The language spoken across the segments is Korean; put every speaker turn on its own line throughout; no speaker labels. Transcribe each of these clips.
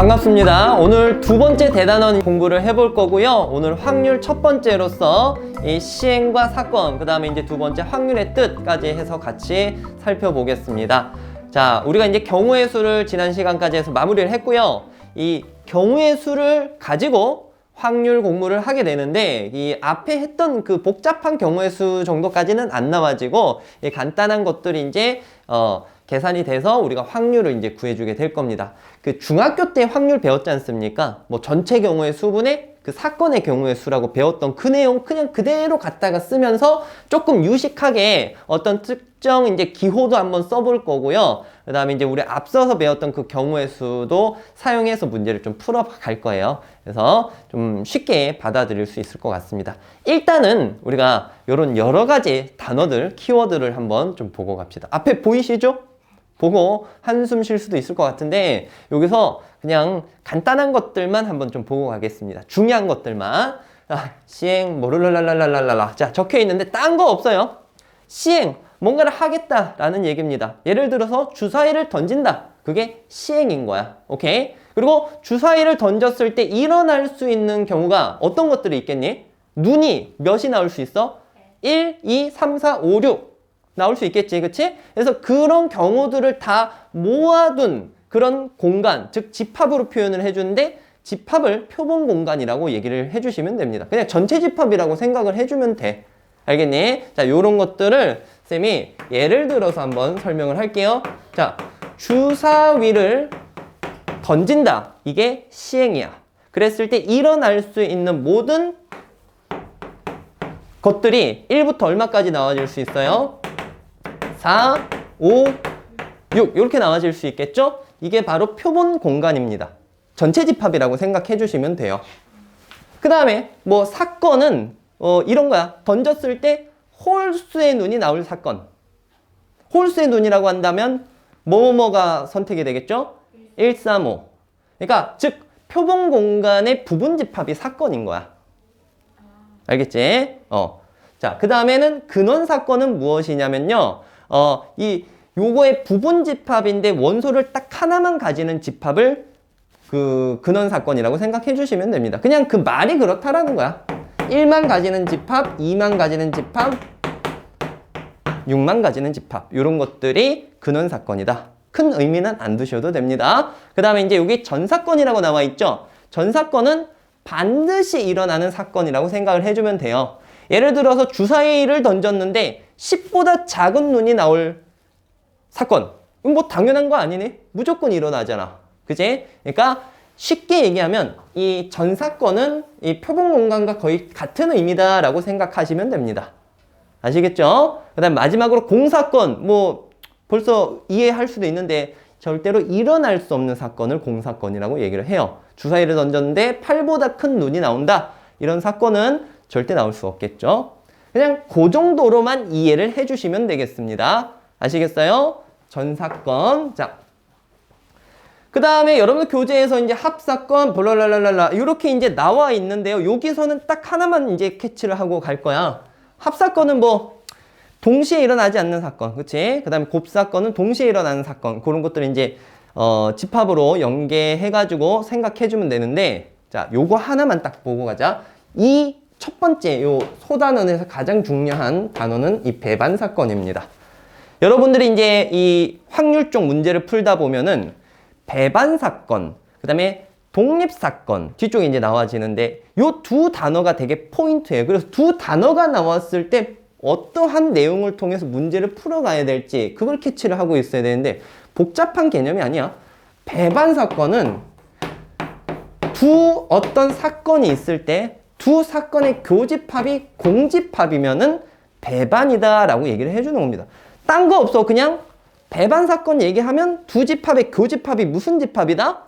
반갑습니다. 오늘 두 번째 대단원 공부를 해볼 거고요. 오늘 확률 첫 번째로서 이 시행과 사건, 그 다음에 이제 두 번째 확률의 뜻까지 해서 같이 살펴보겠습니다. 자, 우리가 이제 경우의 수를 지난 시간까지 해서 마무리를 했고요. 이 경우의 수를 가지고 확률 공부를 하게 되는데, 이 앞에 했던 그 복잡한 경우의 수 정도까지는 안 나와지고, 이 간단한 것들이 이제 계산이 돼서 우리가 확률을 이제 구해주게 될 겁니다. 그 중학교 때 확률 배웠지 않습니까? 뭐 전체 경우의 수분의 그 사건의 경우의 수라고 배웠던 그 내용 그냥 그대로 갖다가 쓰면서 조금 유식하게 어떤 특정 이제 기호도 한번 써볼 거고요. 그 다음에 이제 우리 앞서서 배웠던 그 경우의 수도 사용해서 문제를 좀 풀어갈 거예요. 그래서 좀 쉽게 받아들일 수 있을 것 같습니다. 일단은 우리가 이런 여러 가지 단어들, 키워드를 한번 좀 보고 갑시다. 앞에 보이시죠? 보고 한숨 쉴 수도 있을 것 같은데, 여기서 그냥 간단한 것들만 한번 좀 보고 가겠습니다. 중요한 것들만. 시행 뭐르랄랄랄랄랄라. 자, 적혀 있는데 딴 거 없어요. 시행, 뭔가를 하겠다라는 얘기입니다. 예를 들어서 주사위를 던진다. 그게 시행인 거야. 오케이? 그리고 주사위를 던졌을 때 일어날 수 있는 경우가 어떤 것들이 있겠니? 눈이 몇이 나올 수 있어? 1, 2, 3, 4, 5, 6 나올 수 있겠지, 그치? 그래서 그런 경우들을 다 모아둔 그런 공간, 즉 집합으로 표현을 해주는데, 집합을 표본 공간이라고 얘기를 해주시면 됩니다. 그냥 전체 집합이라고 생각을 해주면 돼. 알겠니? 자, 요런 것들을 쌤이 예를 들어서 한번 설명을 할게요. 자, 주사위를 던진다. 이게 시행이야. 그랬을 때 일어날 수 있는 모든 것들이 1부터 얼마까지 나와질 수 있어요? 4, 5, 6 이렇게 나와질 수 있겠죠? 이게 바로 표본 공간입니다. 전체 집합이라고 생각해 주시면 돼요. 그 다음에 뭐 사건은 이런 거야. 던졌을 때 홀수의 눈이 나올 사건. 홀수의 눈이라고 한다면 뭐뭐가 선택이 되겠죠? 1, 3, 5. 그러니까 즉 표본 공간의 부분 집합이 사건인 거야. 알겠지? 자, 그 다음에는 근원 사건은 무엇이냐면요. 요거의 부분 집합인데 원소를 딱 하나만 가지는 집합을 그 근원 사건이라고 생각해 주시면 됩니다. 그냥 그 말이 그렇다라는 거야. 1만 가지는 집합, 2만 가지는 집합, 6만 가지는 집합. 요런 것들이 근원 사건이다. 큰 의미는 안 두셔도 됩니다. 그 다음에 이제 여기 전사건이라고 나와 있죠. 전사건은 반드시 일어나는 사건이라고 생각을 해주면 돼요. 예를 들어서 주사위를 던졌는데 10보다 작은 눈이 나올 사건. 뭐 당연한 거 아니네? 무조건 일어나잖아. 그지? 그러니까 쉽게 얘기하면 이 전사건은 이 표본 공간과 거의 같은 의미다라고 생각하시면 됩니다. 아시겠죠? 그 다음 마지막으로 공사건. 뭐 벌써 이해할 수도 있는데 절대로 일어날 수 없는 사건을 공사건이라고 얘기를 해요. 주사위를 던졌는데 8보다 큰 눈이 나온다. 이런 사건은 절대 나올 수 없겠죠. 그냥 그 정도로만 이해를 해주시면 되겠습니다. 아시겠어요? 전사건. 자, 그 다음에 여러분들 교재에서 이제 합사건, 블랄랄랄라 이렇게 이제 나와 있는데요. 여기서는 딱 하나만 이제 캐치를 하고 갈 거야. 합사건은 뭐 동시에 일어나지 않는 사건, 그치? 그 다음에 곱사건은 동시에 일어나는 사건. 그런 것들을 이제 집합으로 연계해가지고 생각해주면 되는데, 자, 요거 하나만 딱 보고 가자. 이 첫 번째 요 소단원에서 가장 중요한 단어는 이 배반 사건입니다. 여러분들이 이제 이 확률 쪽 문제를 풀다 보면은 배반 사건, 그 다음에 독립 사건 뒤쪽에 이제 나와지는데, 요 두 단어가 되게 포인트예요. 그래서 두 단어가 나왔을 때 어떠한 내용을 통해서 문제를 풀어가야 될지 그걸 캐치를 하고 있어야 되는데, 복잡한 개념이 아니야. 배반 사건은 두 어떤 사건이 있을 때 두 사건의 교집합이 공집합이면은 배반이다 라고 얘기를 해주는 겁니다. 딴 거 없어. 그냥 배반 사건 얘기하면 두 집합의 교집합이 무슨 집합이다?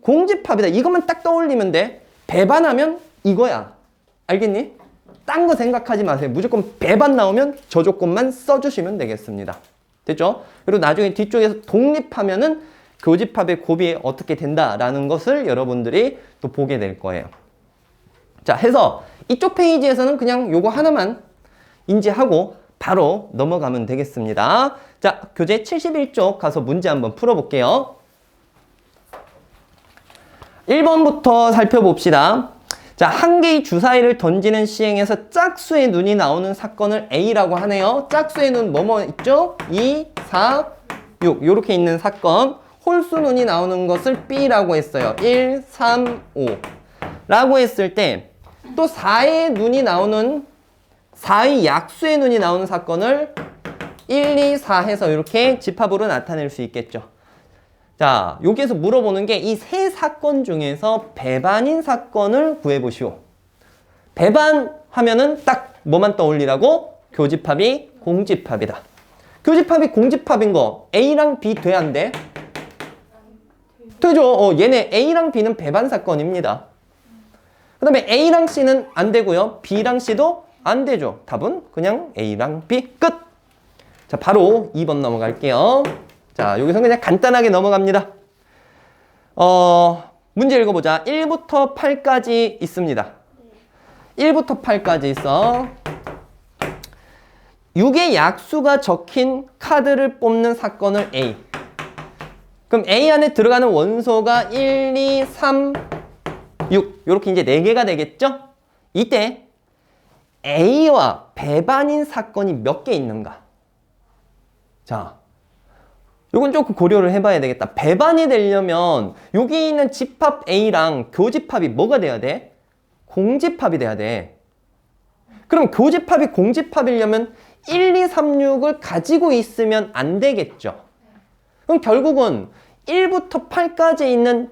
공집합이다. 이것만 딱 떠올리면 돼. 배반하면 이거야. 알겠니? 딴 거 생각하지 마세요. 무조건 배반 나오면 저 조건만 써주시면 되겠습니다. 됐죠? 그리고 나중에 뒤쪽에서 독립하면은 교집합의 곱이 어떻게 된다라는 것을 여러분들이 또 보게 될 거예요. 자, 해서 이쪽 페이지에서는 그냥 요거 하나만 인지하고 바로 넘어가면 되겠습니다. 자, 교재 71쪽 가서 문제 한번 풀어볼게요. 1번부터 살펴봅시다. 자, 한 개의 주사위를 던지는 시행에서 짝수의 눈이 나오는 사건을 A라고 하네요. 짝수의 눈 뭐뭐 있죠? 2, 4, 6 이렇게 있는 사건. 홀수 눈이 나오는 것을 B라고 했어요. 1, 3, 5 라고 했을 때 또 4의 눈이 나오는 4의 약수의 눈이 나오는 사건을 1, 2, 4 해서 이렇게 집합으로 나타낼 수 있겠죠. 자, 여기에서 물어보는 게 이 세 사건 중에서 배반인 사건을 구해보시오. 배반 하면은 딱 뭐만 떠올리라고? 교집합이 공집합이다. 교집합이 공집합인 거 A랑 B 돼 안 돼? 되죠. 얘네 A랑 B는 배반 사건입니다. 그 다음에 A랑 C는 안 되고요. B랑 C도 안 되죠. 답은 그냥 A랑 B 끝. 자, 바로 2번 넘어갈게요. 자, 여기서 그냥 간단하게 넘어갑니다. 문제 읽어보자. 1부터 8까지 있습니다. 1부터 8까지 있어. 6의 약수가 적힌 카드를 뽑는 사건을 A. 그럼 A 안에 들어가는 원소가 1, 2, 3, 6 이렇게 이제 4개가 되겠죠? 이때 A와 배반인 사건이 몇 개 있는가? 자, 요건 조금 고려를 해봐야 되겠다. 배반이 되려면 여기 있는 집합 A랑 교집합이 뭐가 돼야 돼? 공집합이 돼야 돼. 그럼 교집합이 공집합이려면 1, 2, 3, 6을 가지고 있으면 안 되겠죠. 그럼 결국은 1부터 8까지 있는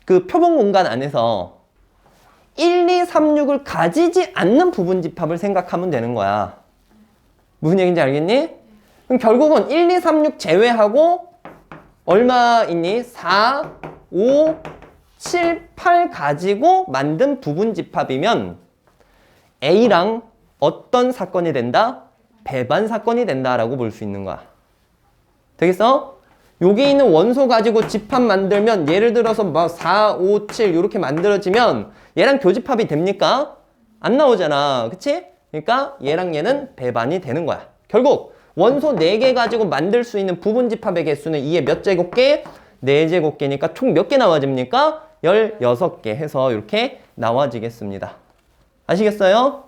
그 표본 공간 안에서 1, 2, 3, 6을 가지지 않는 부분 집합을 생각하면 되는 거야. 무슨 얘기인지 알겠니? 그럼 결국은 1, 2, 3, 6 제외하고 얼마 있니? 4, 5, 7, 8 가지고 만든 부분 집합이면 A랑 어떤 사건이 된다? 배반 사건이 된다라고 볼 수 있는 거야. 되겠어? 여기 있는 원소 가지고 집합 만들면 예를 들어서 뭐 4, 5, 7 이렇게 만들어지면 얘랑 교집합이 됩니까? 안 나오잖아. 그치? 그러니까 얘랑 얘는 배반이 되는 거야. 결국 원소 4개 가지고 만들 수 있는 부분 집합의 개수는 2의 몇 제곱개? 4제곱개니까 총 몇 개 나와집니까? 16개 해서 이렇게 나와지겠습니다. 아시겠어요?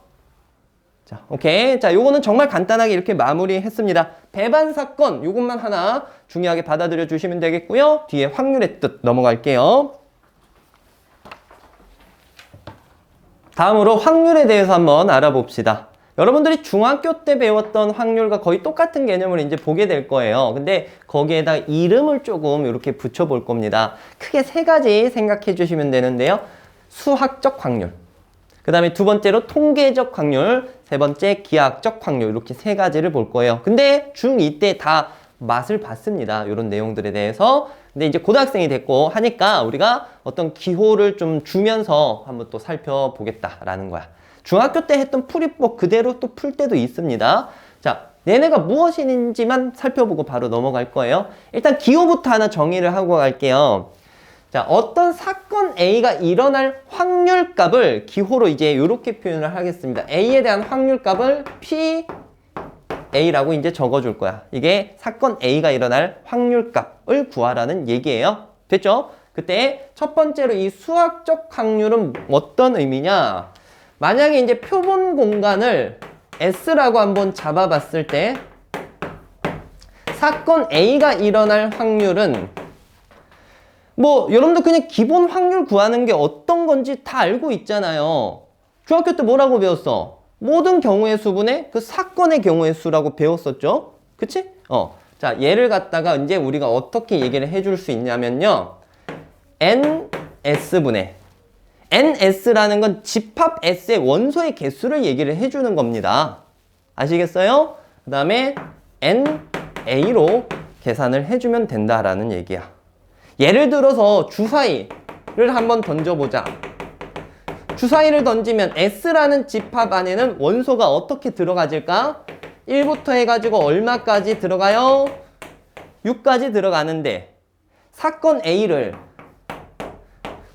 자, 오케이. 자, 요거는 정말 간단하게 이렇게 마무리했습니다. 배반 사건, 요것만 하나 중요하게 받아들여 주시면 되겠고요. 뒤에 확률의 뜻 넘어갈게요. 다음으로 확률에 대해서 한번 알아봅시다. 여러분들이 중학교 때 배웠던 확률과 거의 똑같은 개념을 이제 보게 될 거예요. 근데 거기에다 이름을 조금 이렇게 붙여볼 겁니다. 크게 3가지 생각해 주시면 되는데요. 수학적 확률. 그 다음에 두 번째로 통계적 확률, 세 번째 기하학적 확률 이렇게 3가지를 볼 거예요. 근데 중2 때 다 맛을 봤습니다. 이런 내용들에 대해서. 근데 이제 고등학생이 됐고 하니까 우리가 어떤 기호를 좀 주면서 한번 또 살펴보겠다라는 거야. 중학교 때 했던 풀이법 그대로 또 풀 때도 있습니다. 자, 얘네가 무엇인지만 살펴보고 바로 넘어갈 거예요. 일단 기호부터 하나 정의를 하고 갈게요. 자, 어떤 사건 A가 일어날 확률값을 기호로 이제 이렇게 표현을 하겠습니다. A에 대한 확률값을 PA라고 이제 적어줄 거야. 이게 사건 A가 일어날 확률값을 구하라는 얘기예요. 됐죠? 그때 첫 번째로 이 수학적 확률은 어떤 의미냐? 만약에 이제 표본 공간을 S라고 한번 잡아봤을 때 사건 A가 일어날 확률은 뭐 여러분들 그냥 기본 확률 구하는 게 어떤 건지 다 알고 있잖아요. 중학교 때 뭐라고 배웠어? 모든 경우의 수분의 그 사건의 경우의 수라고 배웠었죠. 그치? 자, 얘를 갖다가 이제 우리가 어떻게 얘기를 해줄 수 있냐면요. NS분의 NS라는 건 집합 S의 원소의 개수를 얘기를 해주는 겁니다. 아시겠어요? 그 다음에 NA로 계산을 해주면 된다라는 얘기야. 예를 들어서 주사위를 한번 던져보자. 주사위를 던지면 S라는 집합 안에는 원소가 어떻게 들어가질까? 1부터 해가지고 얼마까지 들어가요? 6까지 들어가는데 사건 A를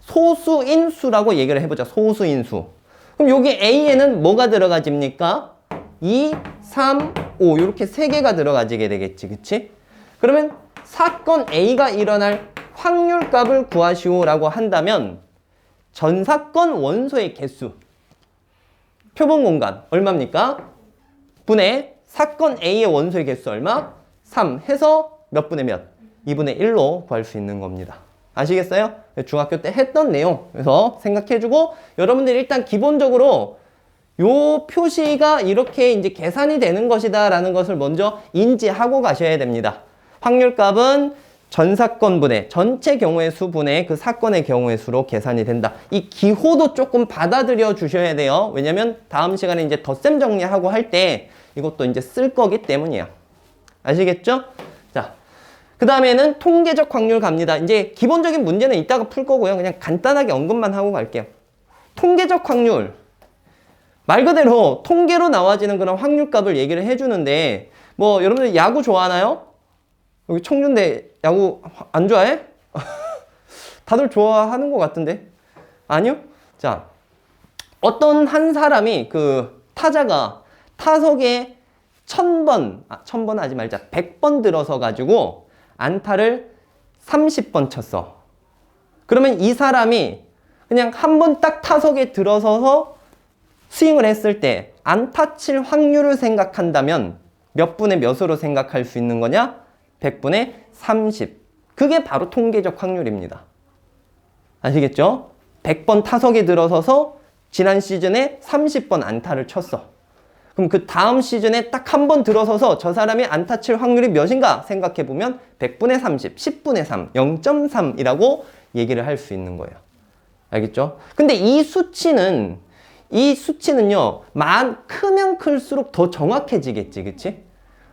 소수인수라고 얘기를 해보자. 소수인수. 그럼 여기 A에는 뭐가 들어가집니까? 2, 3, 5 이렇게 3개가 들어가지게 되겠지. 그치? 그러면 사건 A가 일어날 확률값을 구하시오라고 한다면 전사건 원소의 개수. 표본 공간 얼마입니까? 분의 사건 A의 원소의 개수 얼마? 3 해서 몇 분의 몇? 2분의 1로 구할 수 있는 겁니다. 아시겠어요? 중학교 때 했던 내용. 그래서 생각해주고 여러분들이 일단 기본적으로 요 표시가 이렇게 이제 계산이 되는 것이다 라는 것을 먼저 인지하고 가셔야 됩니다. 확률값은 전사건분의 전체 경우의 수분의 그 사건의 경우의 수로 계산이 된다. 이 기호도 조금 받아들여 주셔야 돼요. 왜냐면 다음 시간에 이제 덧셈 정리하고 할 때 이것도 이제 쓸 거기 때문이에요. 아시겠죠? 자, 그 다음에는 통계적 확률 갑니다. 이제 기본적인 문제는 이따가 풀 거고요. 그냥 간단하게 언급만 하고 갈게요. 통계적 확률. 말 그대로 통계로 나와지는 그런 확률값을 얘기를 해주는데 뭐 여러분들 야구 좋아하나요? 여기 청년대 야구 안 좋아해? 다들 좋아하는 것 같은데 아니요? 자, 어떤 한 사람이 그 타자가 타석에 1000번 하지 말자 100번 들어서 가지고 안타를 30번 쳤어. 그러면 이 사람이 그냥 한 번 딱 타석에 들어서서 스윙을 했을 때 안타 칠 확률을 생각한다면 몇 분의 몇으로 생각할 수 있는 거냐? 100분의 30. 그게 바로 통계적 확률입니다. 아시겠죠? 100번 타석에 들어서서 지난 시즌에 30번 안타를 쳤어. 그럼 그 다음 시즌에 딱 한 번 들어서서 저 사람이 안타 칠 확률이 몇인가 생각해보면 100분의 30, 10분의 3, 0.3이라고 얘기를 할 수 있는 거예요. 알겠죠? 근데 이 수치는요, 크면 클수록 더 정확해지겠지, 그치?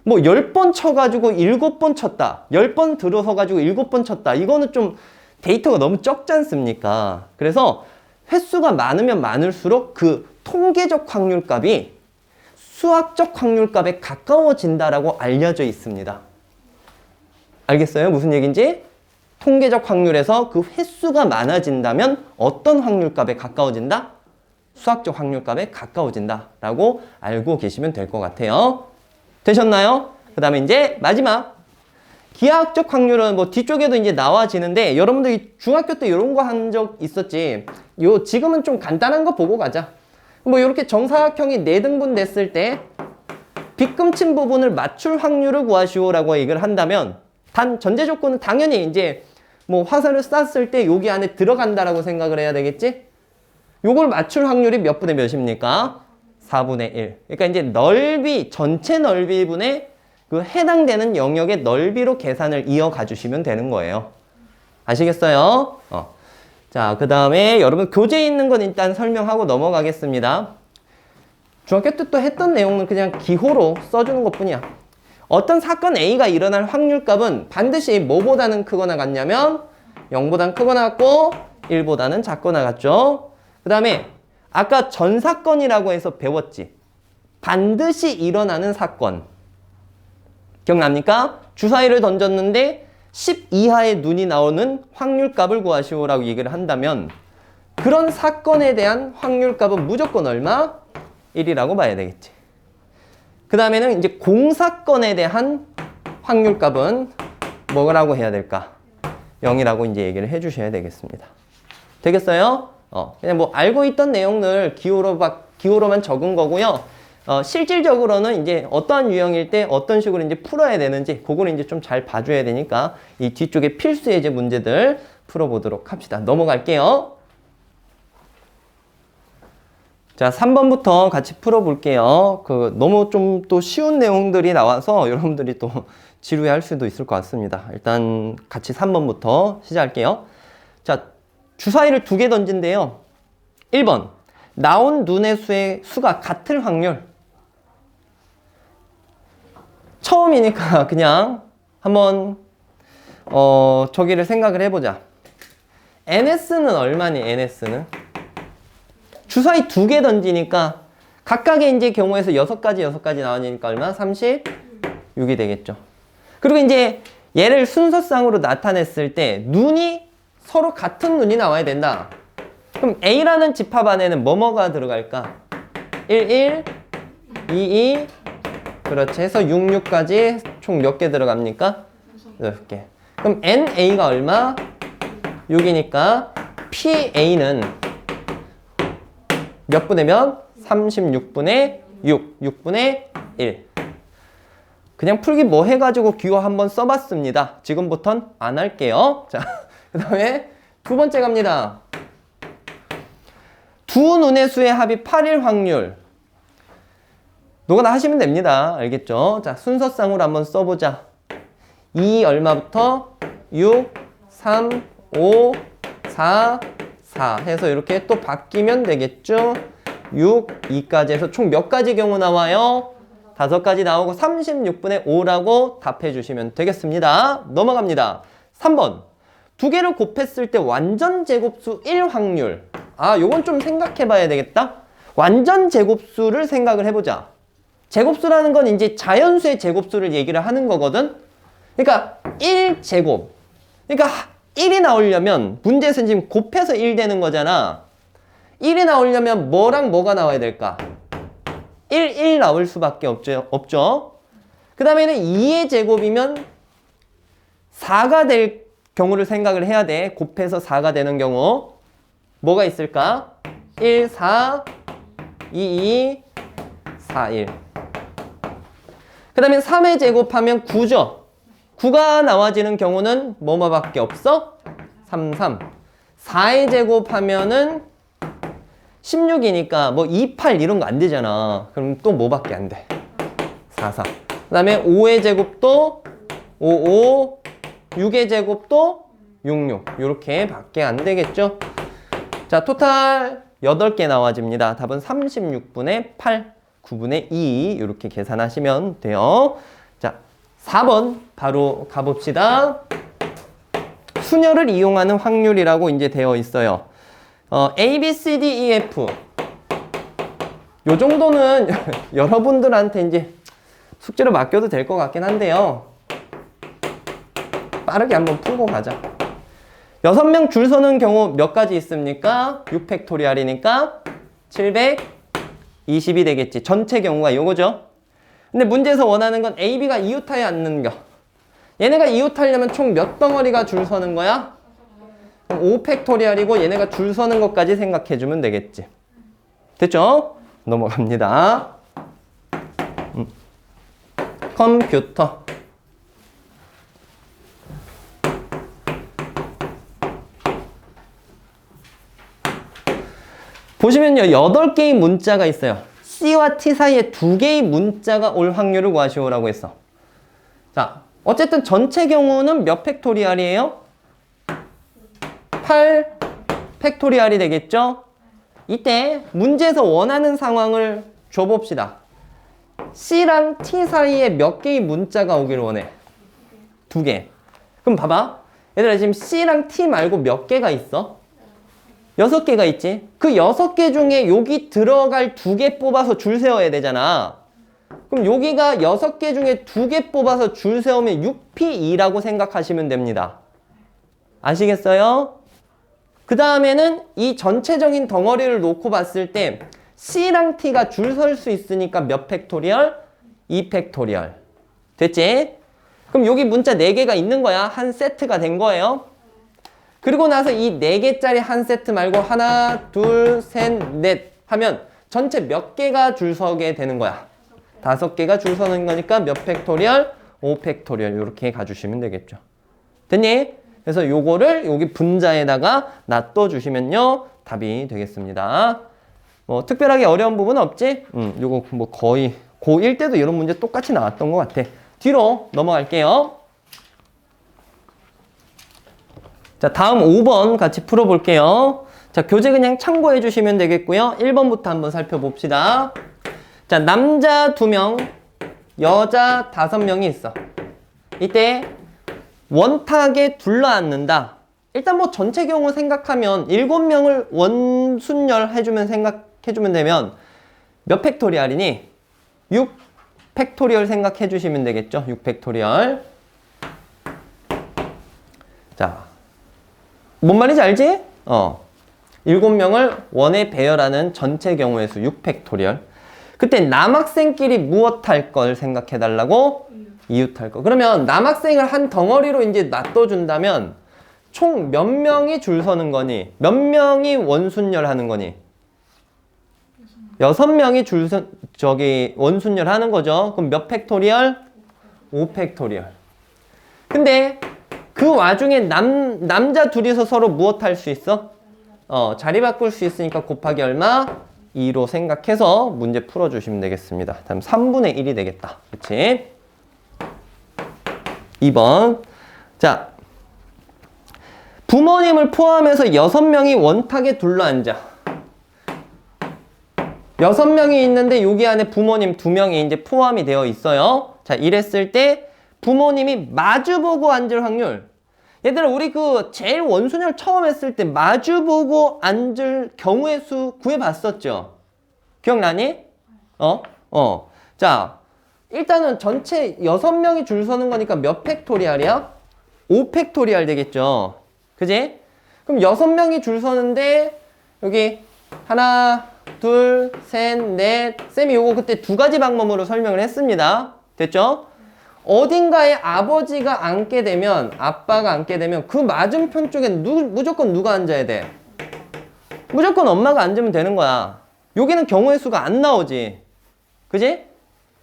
뭐 10번 쳐가지고 7번 쳤다. 10번 들어서가지고 7번 쳤다. 이거는 좀 데이터가 너무 적지 않습니까? 그래서 횟수가 많으면 많을수록 그 통계적 확률값이 수학적 확률값에 가까워진다라고 알려져 있습니다. 알겠어요? 무슨 얘기인지? 통계적 확률에서 그 횟수가 많아진다면 어떤 확률값에 가까워진다? 수학적 확률값에 가까워진다라고 알고 계시면 될 것 같아요. 되셨나요? 그 다음에 이제 마지막 기하학적 확률은 뭐 뒤쪽에도 이제 나와지는데 여러분들이 중학교 때 이런 거 한 적 있었지. 지금은 좀 간단한 거 보고 가자. 뭐 이렇게 정사각형이 4등분 됐을 때 빗금친 부분을 맞출 확률을 구하시오라고 얘기를 한다면 단 전제 조건은 당연히 이제 뭐 화살을 쐈을 때 여기 안에 들어간다라고 생각을 해야 되겠지? 요걸 맞출 확률이 몇 분의 몇입니까? 4분의 1. 그러니까 이제 넓이, 전체 넓이분의 그 해당되는 영역의 넓이로 계산을 이어가 주시면 되는 거예요. 아시겠어요? 자, 그 다음에 여러분 교재에 있는 건 일단 설명하고 넘어가겠습니다. 중학교 때 또 했던 내용은 그냥 기호로 써주는 것 뿐이야. 어떤 사건 A가 일어날 확률값은 반드시 뭐보다는 크거나 같냐면 0보다는 크거나 같고 1보다는 작거나 같죠. 그 다음에 아까 전사건이라고 해서 배웠지. 반드시 일어나는 사건. 기억납니까? 주사위를 던졌는데 10 이하의 눈이 나오는 확률값을 구하시오라고 얘기를 한다면 그런 사건에 대한 확률값은 무조건 얼마? 1이라고 봐야 되겠지. 그 다음에는 이제 공사건에 대한 확률값은 뭐라고 해야 될까? 0이라고 이제 얘기를 해 주셔야 되겠습니다. 되겠어요? 그냥 뭐 알고 있던 내용들 기호로만 적은 거고요. 실질적으로는 이제 어떠한 유형일 때 어떤 식으로 이제 풀어야 되는지 그거를 이제 좀 잘 봐줘야 되니까 이 뒤쪽에 필수 예제 문제들 풀어보도록 합시다. 넘어갈게요. 자, 3번부터 같이 풀어볼게요. 너무 좀 또 쉬운 내용들이 나와서 여러분들이 또 지루해할 수도 있을 것 같습니다. 일단 같이 3번부터 시작할게요. 자, 주사위를 2개 던진대요. 1번, 나온 눈의 수가 같을 확률. 처음이니까 그냥 한번 저기를 생각을 해보자. NS는 얼마니? NS는? 주사위 2개 던지니까 각각의 이제 경우에서 6가지 나오니까 얼마? 36이 되겠죠. 그리고 이제 얘를 순서상으로 나타냈을 때 눈이 서로 같은 눈이 나와야 된다. 그럼 A라는 집합 안에는 뭐뭐가 들어갈까? 1, 2, 2, 그렇지. 해서 6, 6까지 총 몇 개 들어갑니까? 6개. 그럼 NA가 얼마? 6이니까 PA는 몇 분의 몇? 36분의 6, 6분의 1. 그냥 풀기 뭐 해가지고 기호 한번 써봤습니다. 지금부턴 안 할게요. 자, 그 다음에 두 번째 갑니다. 두 눈의 수의 합이 8일 확률. 노가다 하시면 됩니다. 알겠죠? 자, 순서상으로 한번 써보자. 2 얼마부터? 6, 3, 5, 4, 4 해서 이렇게 또 바뀌면 되겠죠? 6, 2까지 해서 총 몇 가지 경우 나와요? 5가지 나오고 36분의 5라고 답해 주시면 되겠습니다. 넘어갑니다. 3번. 두 개를 곱했을 때 완전 제곱수 1 확률. 아, 요건 좀 생각해 봐야 되겠다. 완전 제곱수를 생각을 해보자. 제곱수라는 건 이제 자연수의 제곱수를 얘기를 하는 거거든. 그러니까 1제곱. 그러니까 1이 나오려면 문제에서 지금 곱해서 1 되는 거잖아. 1이 나오려면 뭐랑 뭐가 나와야 될까? 1 나올 수밖에 없죠. 그 다음에는 2의 제곱이면 4가 될 경우를 생각을 해야 돼. 곱해서 4가 되는 경우. 뭐가 있을까? 1, 4, 2, 2, 4, 1. 그 다음에 3의 제곱하면 9죠. 9가 나와지는 경우는 뭐뭐밖에 없어? 3, 3. 4의 제곱하면은 16이니까 뭐 2, 8 이런 거 안 되잖아. 그럼 또 뭐밖에 안 돼? 4, 4. 그 다음에 5의 제곱도 5, 5. 6의 제곱도 6, 6. 이렇게 밖에 안 되겠죠? 자, 토탈 8개 나와집니다. 답은 36분의 8, 9분의 2 이렇게 계산하시면 돼요. 자, 4번 바로 가봅시다. 순열을 이용하는 확률이라고 이제 되어 있어요. A, B, C, D, E, F. 요 정도는 여러분들한테 이제 숙제로 맡겨도 될 것 같긴 한데요. 빠르게 한번 풀고 가자. 6명 줄 서는 경우 몇 가지 있습니까? 6팩토리얼이니까 720이 되겠지. 전체 경우가 요거죠. 근데 문제에서 원하는 건 A, B가 이웃하에 앉는 거. 얘네가 이웃하려면 총 몇 덩어리가 줄 서는 거야? 5팩토리얼이고 얘네가 줄 서는 것까지 생각해주면 되겠지. 됐죠? 넘어갑니다. 컴퓨터. 보시면요, 8개의 문자가 있어요. C와 T 사이에 2개의 문자가 올 확률을 구하시오라고 했어. 자, 어쨌든 전체 경우는 몇 팩토리얼이에요? 8 팩토리얼이 되겠죠? 이때 문제에서 원하는 상황을 줘봅시다. C랑 T 사이에 몇 개의 문자가 오기를 원해? 2개. 그럼 봐봐. 얘들아, 지금 C랑 T 말고 몇 개가 있어? 6개가 있지. 그 6개 중에 여기 들어갈 2개 뽑아서 줄 세워야 되잖아. 그럼 여기가 6개 중에 2개 뽑아서 줄 세우면 6P2라고 생각하시면 됩니다. 아시겠어요? 그 다음에는 이 전체적인 덩어리를 놓고 봤을 때 C랑 T가 줄 설 수 있으니까 몇 팩토리얼? 2팩토리얼. 됐지? 그럼 여기 문자 4개가 있는 거야. 한 세트가 된 거예요. 그리고 나서 이 4개짜리 한 세트 말고 하나, 둘, 셋, 넷 하면 전체 몇 개가 줄 서게 되는 거야? 5개가 줄 서는 거니까 몇 팩토리얼? 5팩토리얼 이렇게 가주시면 되겠죠. 됐니? 그래서 요거를 여기 분자에다가 놔둬주시면요 답이 되겠습니다. 뭐 특별하게 어려운 부분은 없지? 요거 뭐 거의 고1 때도 이런 문제 똑같이 나왔던 것 같아. 뒤로 넘어갈게요. 자, 다음 5번 같이 풀어볼게요. 자, 교재 그냥 참고해 주시면 되겠고요. 1번부터 한번 살펴봅시다. 자, 남자 2명, 여자 5명이 있어. 이때 원탁에 둘러앉는다. 일단 뭐 전체 경우 생각하면 7명을 원순열 해주면 생각해주면 되면 몇 팩토리얼이니? 6 팩토리얼 생각해 주시면 되겠죠. 6 팩토리얼. 자, 뭔 말인지 알지? 7명을 원에 배열하는 전체 경우의 수 6 팩토리얼. 그때 남학생끼리 무엇할 걸 생각해 달라고? 이웃할 거. 그러면 남학생을 한 덩어리로 이제 놔둬준다면 총 몇 명이 줄 서는 거니? 몇 명이 원순열 하는 거니? 6명이 원순열 하는 거죠. 그럼 몇 팩토리얼? 5 팩토리얼. 근데 그 와중에 남자 둘이서 서로 무엇 할 수 있어? 자리 바꿀 수 있으니까 곱하기 얼마? 2로 생각해서 문제 풀어주시면 되겠습니다. 다음 3분의 1이 되겠다. 그치? 2번. 자, 부모님을 포함해서 6명이 원탁에 둘러앉아. 6명이 있는데 여기 안에 부모님 2명이 이제 포함이 되어 있어요. 자, 이랬을 때 부모님이 마주보고 앉을 확률. 얘들아, 우리 제일 원순열 처음 했을 때 마주보고 앉을 경우의 수 구해봤었죠? 기억나니? 자, 일단은 전체 6명이 줄 서는 거니까 몇 팩토리얼이야? 5 팩토리얼 되겠죠? 그지? 그럼 6명이 줄 서는데 여기 하나, 둘, 셋, 넷. 쌤이 요거 그때 2가지 방법으로 설명을 했습니다. 됐죠? 어딘가에 아버지가 앉게 되면, 아빠가 앉게 되면 그 맞은편 쪽엔 무조건 누가 앉아야 돼? 무조건 엄마가 앉으면 되는 거야. 여기는 경우의 수가 안 나오지. 그지?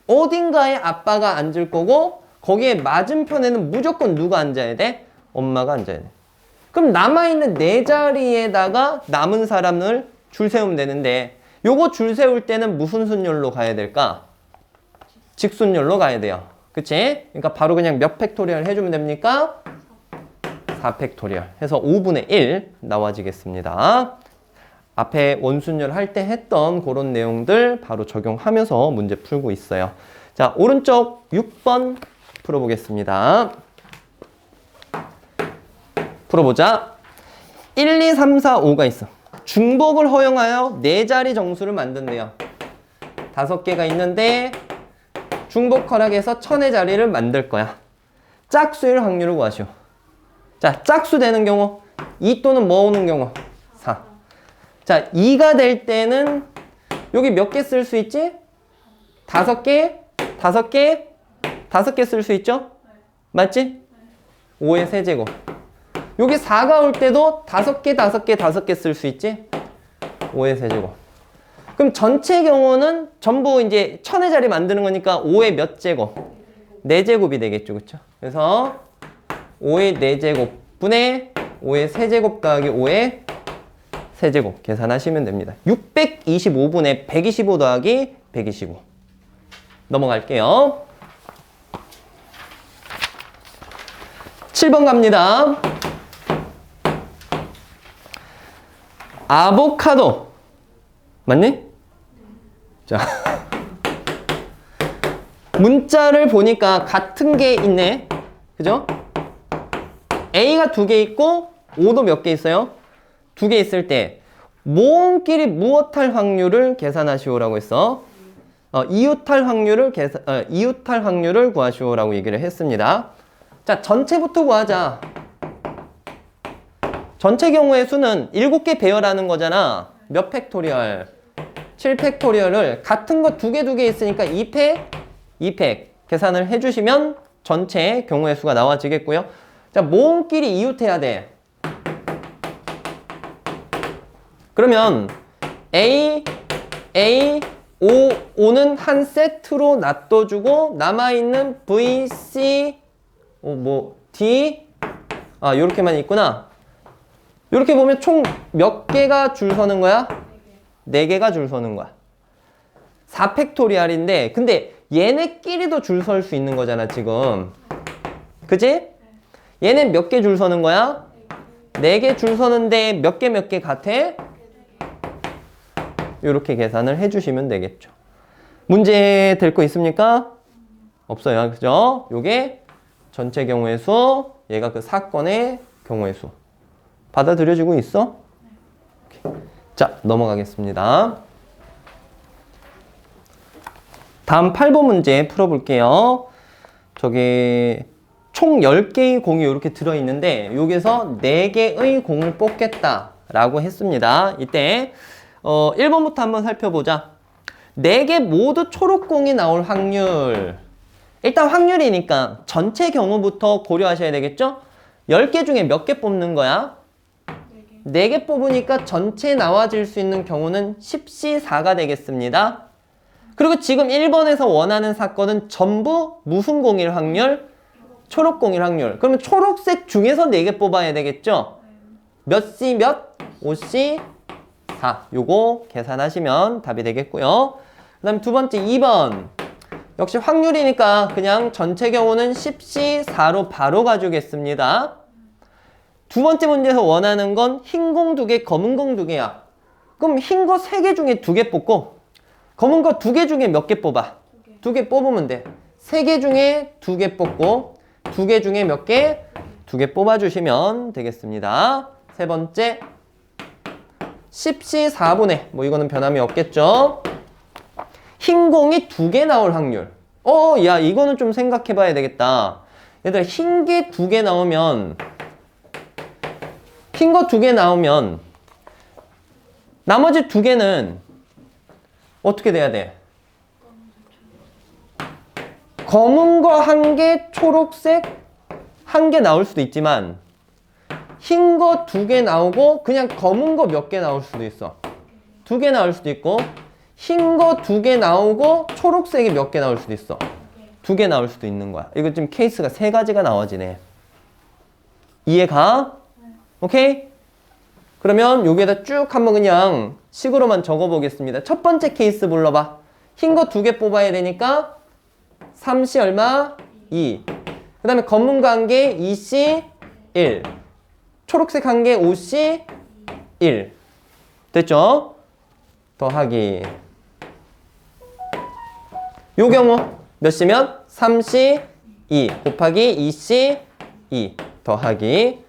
어딘가에 아빠가 앉을 거고 거기에 맞은편에는 무조건 누가 앉아야 돼? 엄마가 앉아야 돼. 그럼 남아있는 4자리에다가 남은 사람을 줄 세우면 되는데 요거 줄 세울 때는 무슨 순열로 가야 될까? 직순열로 가야 돼요. 그치? 그러니까 바로 그냥 몇 팩토리얼 해주면 됩니까? 4 팩토리얼 해서 5분의 1 나와지겠습니다. 앞에 원순열 할 때 했던 그런 내용들 바로 적용하면서 문제 풀고 있어요. 자, 오른쪽 6번 풀어보겠습니다. 풀어보자. 1, 2, 3, 4, 5가 있어. 중복을 허용하여 4자리 정수를 만든대요. 5개가 있는데 중복 허락해서 1000의 자리를 만들 거야. 짝수일 확률을 구하시오. 자, 짝수 되는 경우 2 또는 뭐 오는 경우 4. 자, 2가 될 때는 여기 몇 개 쓸 수 있지? 5개? 5개? 5개 쓸 수 있죠? 맞지? 5의 세제곱. 여기 4가 올 때도 5개, 5개, 5개 쓸 수 있지? 5의 세제곱. 그럼 전체 경우는 전부 이제 1000의 자리 만드는 거니까 5의 몇 제곱? 4제곱이 되겠죠. 그쵸? 그래서 5의 4제곱 분의 5의 세제곱 더하기 5의 세제곱 계산하시면 됩니다. 625분의 125 더하기 125. 넘어갈게요. 7번 갑니다. 아보카도. 맞니? 자. 문자를 보니까 같은 게 있네. 그죠? A가 2개 있고 O도 몇 개 있어요? 2개 있을 때 모음끼리 무엇할 확률을 계산하시오라고 했어. 이웃할 확률을 구하시오라고 얘기를 했습니다. 자, 전체부터 구하자. 전체 경우의 수는 7개 배열하는 거잖아. 몇 팩토리얼? 7 팩토리얼을 같은 거 2개 있으니까 2팩 계산을 해주시면 전체 경우의 수가 나와지겠고요. 자, 모음끼리 이웃해야 돼. 그러면 A, O는 한 세트로 놔둬주고 남아있는 V, C, D 요렇게만 있구나. 요렇게 보면 총 몇 개가 줄 서는 거야? 4개가 줄 서는 거야. 4 팩토리얼인데 근데 얘네끼리도 줄 설 수 있는 거잖아 지금. 그치? 얘는 몇 개 줄 서는 거야? 4개 줄 서는데 몇 개 같아? 이렇게 계산을 해주시면 되겠죠. 문제 될 거 있습니까? 없어요. 그죠? 요게 전체 경우의 수, 얘가 그 사건의 경우의 수. 받아들여지고 있어? 오케이. 자, 넘어가겠습니다. 다음 8번 문제 풀어볼게요. 저기 총 10개의 공이 이렇게 들어있는데 여기서 4개의 공을 뽑겠다라고 했습니다. 이때 1번부터 한번 살펴보자. 4개 모두 초록공이 나올 확률. 일단 확률이니까 전체 경우부터 고려하셔야 되겠죠? 10개 중에 몇 개 뽑는 거야? 4개 뽑으니까 전체 나와질 수 있는 경우는 10C4가 되겠습니다. 그리고 지금 1번에서 원하는 사건은 전부 무슨 공일 확률? 초록 공일 확률. 그러면 초록색 중에서 4개 뽑아야 되겠죠? 몇 C 몇? 5C 4. 요거 계산하시면 답이 되겠고요. 그 다음에 두 번째 2번. 역시 확률이니까 그냥 전체 경우는 10C4로 바로 가주겠습니다. 두 번째 문제에서 원하는 건 흰 공 2개, 검은 공 2개야. 그럼 흰 거 3개 중에 2개 뽑고 검은 거 2개 중에 몇 개 뽑아? 2개 뽑으면 돼. 3개 중에 2개 뽑고 2개 중에 몇 개? 2개 뽑아주시면 되겠습니다. 세 번째 10C4분의 뭐 이거는 변함이 없겠죠? 흰 공이 2개 나올 확률. 야 이거는 좀 생각해 봐야 되겠다. 얘들아 흰 게 2개 나오면 흰 거 2개 나오면 나머지 2개는 어떻게 돼야 돼? 검은 거 1개, 초록색 1개 나올 수도 있지만 흰 거 2개 나오고 그냥 검은 거 몇 개 나올 수도 있어. 2개 나올 수도 있고 흰 거 2개 나오고 초록색이 몇 개 나올 수도 있어. 2개 나올 수도 있는 거야. 이거 지금 케이스가 3가지가 나와지네. 이해가? 오케이? 그러면 여기에다 쭉 한번 그냥 식으로만 적어보겠습니다. 첫 번째 케이스 불러봐. 흰 거 2개 뽑아야 되니까 3C 얼마? 2. 그 다음에 검은 거 1개 2C 1. 초록색 1개 5C 1. 됐죠? 더하기. 요 경우 몇 C면? 3C 2 곱하기 2C 2 더하기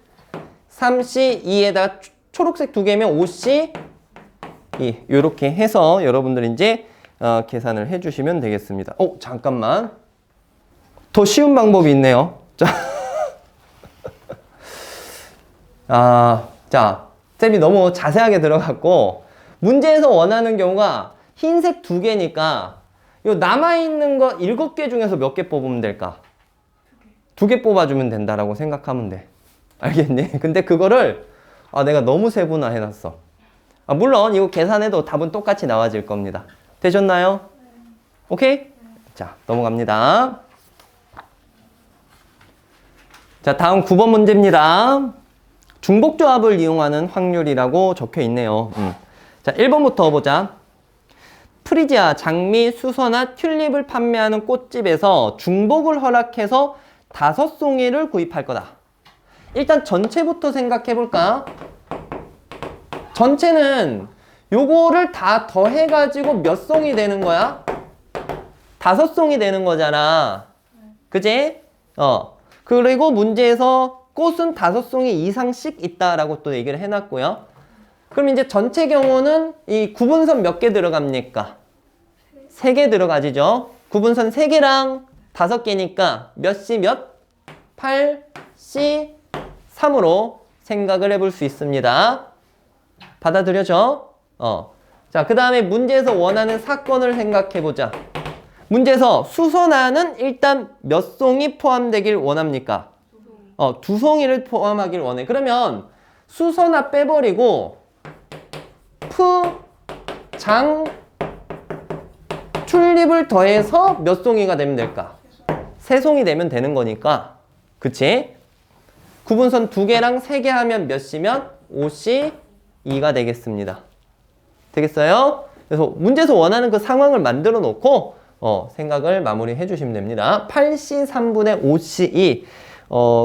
3C 2에다가 초록색 2개면 5C 2 요렇게 해서 여러분들 이제 계산을 해주시면 되겠습니다. 잠깐만. 더 쉬운 방법이 있네요. 자, 쌤이 너무 자세하게 들어갔고 문제에서 원하는 경우가 흰색 2개니까 요 남아있는 거 7개 중에서 몇 개 뽑으면 될까? 2개 뽑아주면 된다라고 생각하면 돼. 알겠니? 근데 그거를 내가 너무 세분화 해놨어. 물론 이거 계산해도 답은 똑같이 나와질 겁니다. 되셨나요? 오케이? 자, 넘어갑니다. 자, 다음 9번 문제입니다. 중복조합을 이용하는 확률이라고 적혀 있네요. 자, 1번부터 보자. 프리지아, 장미, 수서나 튤립을 판매하는 꽃집에서 중복을 허락해서 5송이를 구입할 거다. 일단 전체부터 생각해 볼까? 전체는 요거를 다 더해가지고 몇 송이 되는 거야? 5송이 되는 거잖아. 그지? 그리고 문제에서 꽃은 5송이 이상씩 있다라고 또 얘기를 해놨고요. 그럼 이제 전체 경우는 이 구분선 몇 개 들어갑니까? 3개 들어가지죠. 구분선 3개랑 5개니까 몇 C 몇? 8C 3으로 생각을 해볼 수 있습니다. 받아들여져? 자, 그 다음에 문제에서 원하는 사건을 생각해보자. 문제에서 수선화는 일단 몇 송이 포함되길 원합니까? 2송이를 포함하길 원해. 그러면 수선화 빼버리고 장, 튤립을 더해서 몇 송이가 되면 될까? 3송이 되면 되는 거니까. 그치? 구분선 2개랑 3개 하면 몇 C면? 5C 2가 되겠습니다. 되겠어요? 그래서 문제에서 원하는 그 상황을 만들어 놓고 생각을 마무리해 주시면 됩니다. 8C 3분의 5C 2.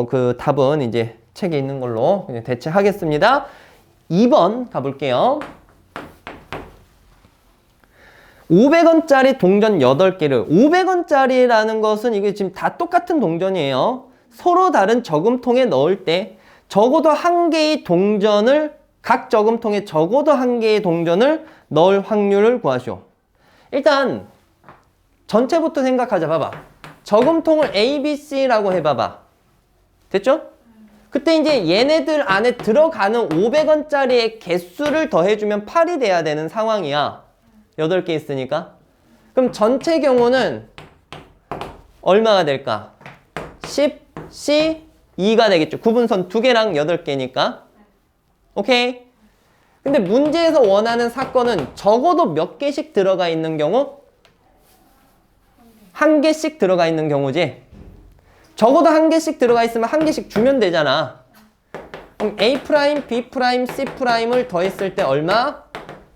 그 답은 이제 책에 있는 걸로 그냥 대체하겠습니다. 2번 가볼게요. 500원짜리 동전 8개를 500원짜리라는 것은 이게 지금 다 똑같은 동전이에요. 서로 다른 저금통에 넣을 때 적어도 한 개의 동전을 각 저금통에 적어도 한 개의 동전을 넣을 확률을 구하시오. 일단 전체부터 생각하자. 봐봐. 저금통을 A, B, C라고 해봐봐. 됐죠? 그때 이제 얘네들 안에 들어가는 500원짜리의 개수를 더해주면 8이 돼야 되는 상황이야. 8개 있으니까. 그럼 전체 경우는 얼마가 될까? 10, C, 2가 되겠죠. 구분선 2개랑 8개니까. 오케이? 근데 문제에서 원하는 사건은 적어도 몇 개씩 들어가 있는 경우? 한 개씩 들어가 있는 경우지. 적어도 한 개씩 들어가 있으면 한 개씩 주면 되잖아. 그럼 A', B', C''을 더했을 때 얼마?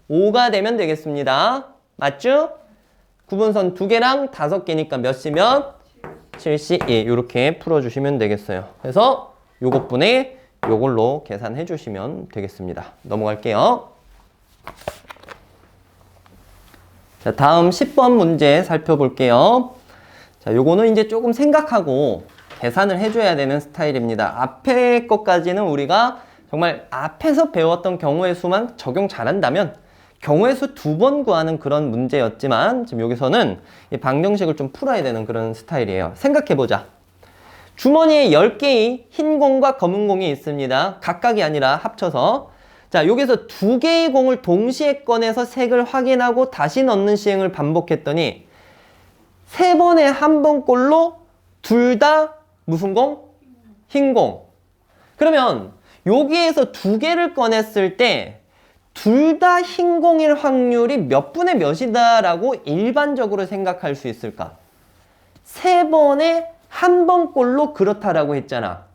5가 되면 되겠습니다. 맞죠? 구분선 2개랑 5개니까 몇 C면? 7C2 이렇게 풀어주시면 되겠어요. 그래서 요것분에 요걸로 계산해 주시면 되겠습니다. 넘어갈게요. 자, 다음 10번 문제 살펴볼게요. 자, 요거는 이제 조금 생각하고 계산을 해줘야 되는 스타일입니다. 앞에 것까지는 우리가 정말 앞에서 배웠던 경우의 수만 적용 잘한다면 경우의 수 2번 구하는 그런 문제였지만 지금 여기서는 이 방정식을 좀 풀어야 되는 그런 스타일이에요. 생각해보자. 주머니에 10개의 흰 공과 검은 공이 있습니다. 각각이 아니라 합쳐서. 자, 여기서 2개의 공을 동시에 꺼내서 색을 확인하고 다시 넣는 시행을 반복했더니 3번에 1번꼴로 둘 다 무슨 공? 흰 공. 그러면 여기에서 2개를 꺼냈을 때 둘 다 흰 공일 확률이 몇 분의 몇이다 라고 일반적으로 생각할 수 있을까? 3번에 1번꼴로 그렇다라고 했잖아.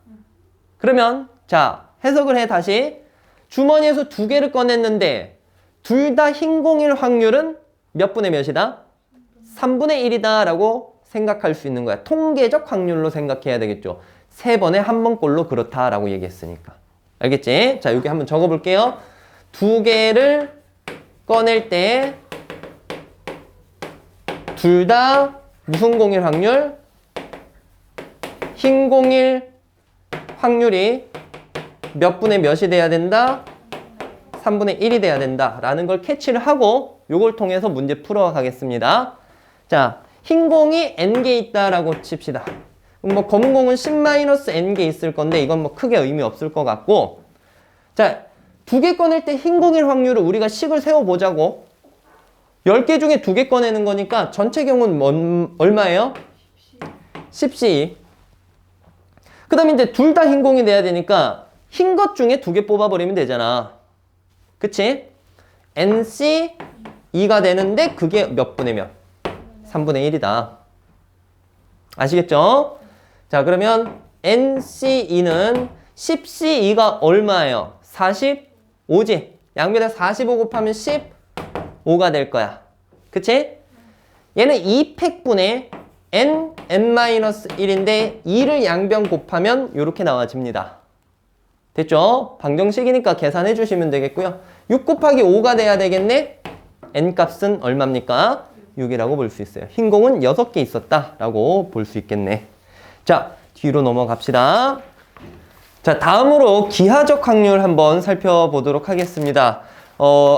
그러면 자, 해석을 해 다시. 주머니에서 2개를 꺼냈는데 둘 다 흰 공일 확률은 몇 분의 몇이다? 3분의 1이다 라고 생각할 수 있는 거야. 통계적 확률로 생각해야 되겠죠. 3번에 1번꼴로 그렇다라고 얘기했으니까. 알겠지? 자, 여기 한번 적어볼게요. 2개를 꺼낼 때 둘 다 무슨 공일 확률? 흰 공일 확률이 몇 분의 몇이 돼야 된다? 3분의 1이 돼야 된다 라는 걸 캐치를 하고 요걸 통해서 문제 풀어 가겠습니다. 자, 흰 공이 n개 있다라고 칩시다. 뭐 검은 공은 10-n개 있을 건데 이건 뭐 크게 의미 없을 것 같고, 자, 2개 꺼낼 때 흰 공일 확률을 우리가 식을 세워보자고. 10개 중에 2개 꺼내는 거니까 전체 경우는 얼마예요? 10C. 그 다음에 이제 둘 다 흰 공이 돼야 되니까 흰 것 중에 2개 뽑아버리면 되잖아. 그치? NC2가 되는데 그게 몇 분의 몇? 3분의 1이다. 아시겠죠? 자, 그러면 NC2는 10C2가 얼마예요? 45지? 양변에 45 곱하면 15가 될 거야. 그치? 얘는 2팩분의 n-1인데 2를 양변 곱하면 이렇게 나와집니다. 됐죠? 방정식이니까 계산해 주시면 되겠고요. 6 곱하기 5가 돼야 되겠네? n값은 얼마입니까? 6이라고 볼 수 있어요. 흰 공은 6개 있었다라고 볼 수 있겠네. 자, 뒤로 넘어갑시다. 자, 다음으로 기하적 확률 한번 살펴보도록 하겠습니다.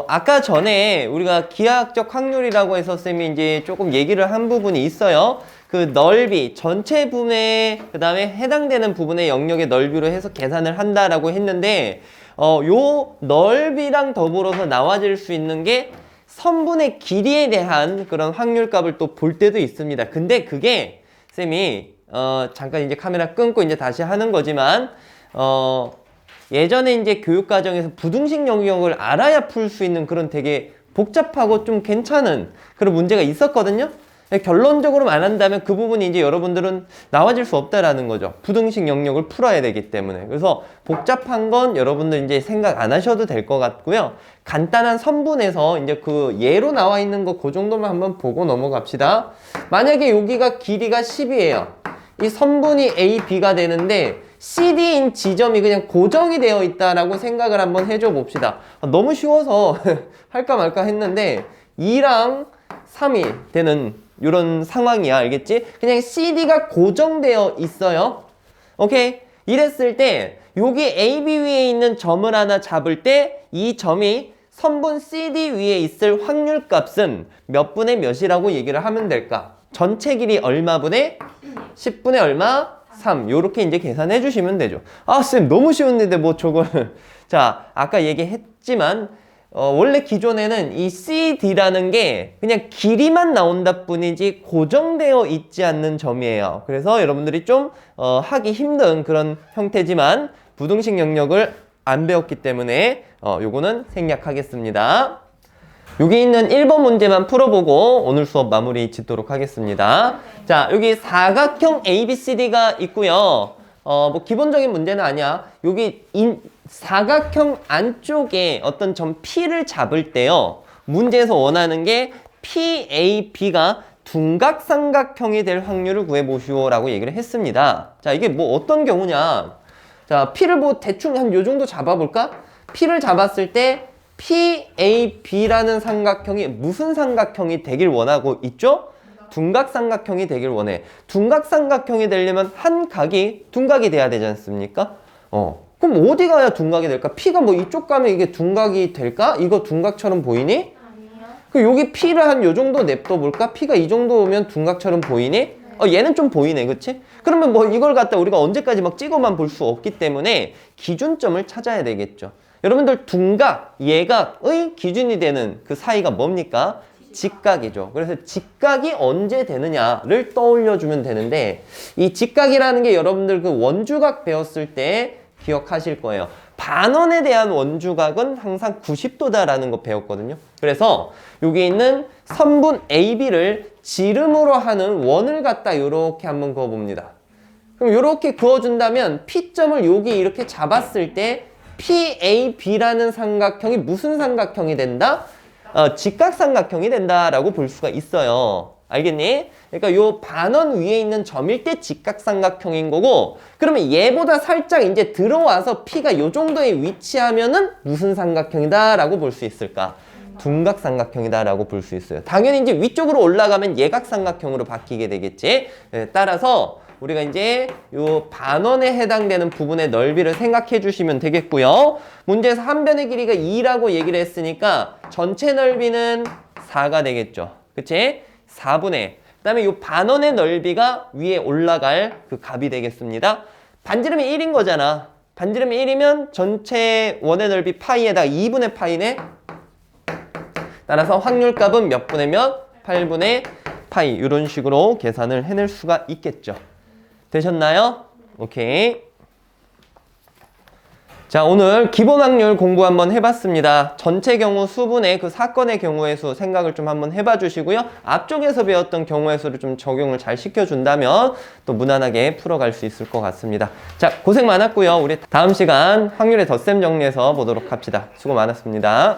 아까 전에 우리가 기하학적 확률이라고 해서 쌤이 이제 조금 얘기를 한 부분이 있어요. 그 넓이, 전체 분의, 그 다음에 해당되는 부분의 영역의 넓이로 해서 계산을 한다라고 했는데, 요 넓이랑 더불어서 나와질 수 있는 게 선분의 길이에 대한 그런 확률값을 또 볼 때도 있습니다. 근데 그게 쌤이, 잠깐 이제 카메라 끊고 이제 다시 하는 거지만, 예전에 이제 교육과정에서 부등식 영역을 알아야 풀 수 있는 그런 되게 복잡하고 좀 괜찮은 그런 문제가 있었거든요. 결론적으로 안 한다면 그 부분이 이제 여러분들은 나와질 수 없다라는 거죠. 부등식 영역을 풀어야 되기 때문에. 그래서 복잡한 건 여러분들 이제 생각 안 하셔도 될 것 같고요. 간단한 선분에서 이제 그 예로 나와 있는 거 그 정도만 한번 보고 넘어갑시다. 만약에 여기가 길이가 10이에요. 이 선분이 A, B가 되는데 CD인 지점이 그냥 고정이 되어 있다라고 생각을 한번 해줘 봅시다. 너무 쉬워서 할까 말까 했는데 2랑 3이 되는 이런 상황이야. 알겠지? 그냥 CD가 고정되어 있어요. 오케이? 이랬을 때 여기 AB 위에 있는 점을 하나 잡을 때 이 점이 선분 CD 위에 있을 확률 값은 몇 분의 몇이라고 얘기를 하면 될까? 전체 길이 얼마분의? 10분의 얼마? 3. 요렇게 이제 계산해 주시면 되죠. 아, 쌤 너무 쉬웠는데 뭐 저걸. 자, 아까 얘기했지만 원래 기존에는 이 CD라는 게 그냥 길이만 나온다 뿐이지 고정되어 있지 않는 점이에요. 그래서 여러분들이 좀 하기 힘든 그런 형태지만 부등식 영역을 안 배웠기 때문에 요거는 생략하겠습니다. 여기 있는 1번 문제만 풀어보고 오늘 수업 마무리 짓도록 하겠습니다. 자, 여기 사각형 ABCD가 있고요. 뭐 기본적인 문제는 아니야. 여기 사각형 안쪽에 어떤 점 P를 잡을 때요. 문제에서 원하는 게 PAB가 둔각삼각형이 될 확률을 구해보시오 라고 얘기를 했습니다. 자, 이게 뭐 어떤 경우냐. 자, P를 뭐 대충 한 요 정도 잡아볼까? P를 잡았을 때 PAB라는 삼각형이 무슨 삼각형이 되길 원하고 있죠? 둔각삼각형이 되길 원해. 둔각삼각형이 되려면 한 각이 둔각이 돼야 되지 않습니까? 그럼 어디 가야 둔각이 될까? P가 뭐 이쪽 가면 이게 둔각이 될까? 이거 둔각처럼 보이니?
아니요.
그 여기 P를 한 요 정도 냅둬 볼까? P가 이 정도 오면 둔각처럼 보이니? 얘는 좀 보이네, 그치? 그러면 뭐 이걸 갖다 우리가 언제까지 막 찍어만 볼 수 없기 때문에 기준점을 찾아야 되겠죠. 여러분들 둔각, 예각의 기준이 되는 그 사이가 뭡니까? 직각이죠. 그래서 직각이 언제 되느냐를 떠올려주면 되는데 이 직각이라는 게 여러분들 그 원주각 배웠을 때 기억하실 거예요. 반원에 대한 원주각은 항상 90도다라는 거 배웠거든요. 그래서 여기 있는 선분 AB를 지름으로 하는 원을 갖다 이렇게 한번 그어봅니다. 그럼 이렇게 그어준다면 P점을 여기 이렇게 잡았을 때 PAB라는 삼각형이 무슨 삼각형이 된다? 직각삼각형이 된다라고 볼 수가 있어요. 알겠니? 그러니까 요 반원 위에 있는 점일 때 직각삼각형인 거고, 그러면 얘보다 살짝 이제 들어와서 P가 요 정도에 위치하면은 무슨 삼각형이다라고 볼 수 있을까? 둔각삼각형이다라고 볼 수 있어요. 당연히 이제 위쪽으로 올라가면 예각삼각형으로 바뀌게 되겠지. 따라서 우리가 이제 요 반원에 해당되는 부분의 넓이를 생각해 주시면 되겠고요. 문제에서 한 변의 길이가 2라고 얘기를 했으니까 전체 넓이는 4가 되겠죠. 그치? 4분의. 그 다음에 요 반원의 넓이가 위에 올라갈 그 값이 되겠습니다. 반지름이 1인 거잖아. 반지름이 1이면 전체 원의 넓이 파이에다가 2분의 파이네. 따라서 확률값은 몇 분의 몇? 8분의 파이. 이런 식으로 계산을 해낼 수가 있겠죠. 되셨나요? 오케이. 자, 오늘 기본 확률 공부 한번 해봤습니다. 전체 경우 수분의 그 사건의 경우의 수 생각을 좀 한번 해봐 주시고요. 앞쪽에서 배웠던 경우의 수를 좀 적용을 잘 시켜준다면 또 무난하게 풀어갈 수 있을 것 같습니다. 자, 고생 많았고요. 우리 다음 시간 확률의 덧셈 정리해서 보도록 합시다. 수고 많았습니다.